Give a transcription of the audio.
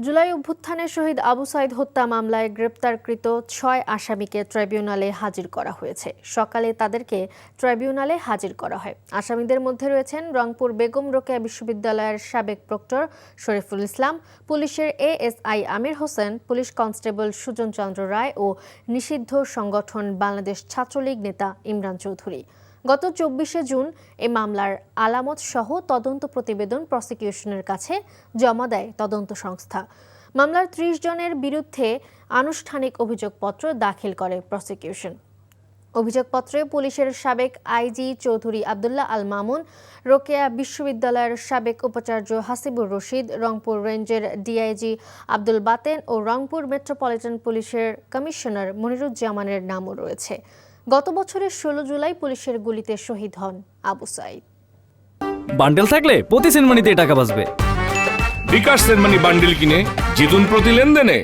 জুলাই অভ্যুত্থানে শহীদ আবু সাইদ হত্যা মামলায় গ্রেপ্তারকৃত ৬ আসামিকে ট্রাইব্যুনালে হাজির করা হয়েছে। সকালে তাদেরকে ট্রাইব্যুনালে হাজির করা হয়। আসামিদের মধ্যে রয়েছেন রংপুর বেগম রোকেয়া বিশ্ববিদ্যালয়ের সাবেক প্রক্টর শরীফুল ইসলাম, পুলিশের ASI Amir Hossain, police constable Sujan চন্দ্র রায় ও নিষিদ্ধ সংগঠন বাংলাদেশ ছাত্রলীগ নেতা ইমরান চৌধুরী। গত ২৪শে জুন এ মামলার আলামত সহ তদন্ত প্রতিবেদন প্রসিকিউশনের কাছে জমা দেয় তদন্ত সংস্থা। মামলার ৩০ জনের বিরুদ্ধে আনুষ্ঠানিক অভিযোগপত্র দাখিল করে প্রসিকিউশন। অভিযোগপত্রে পুলিশের সাবেক আইজি চৌধুরী আবদুল্লাহ আল মামুন, রোকেয়া বিশ্ববিদ্যালয়ের সাবেক উপাচার্য হাসিবুর রশিদ, রংপুর রেঞ্জের ডিআইজি আব্দুল বাতেন ও রংপুর মেট্রোপলিটন পুলিশের কমিশনার মনিরুজ্জামানের নামও রয়েছে। গত বছরের ১৬ জুলাই পুলিশের গুলিতে শহীদ হন আবু সাইদ। বান্ডেল থাকলে প্রতি সেনমানিতে টাকা বাঁচবে। বিকাশ সেনমানি বান্ডেল কিনে জিতুন প্রতি লেনদেনে।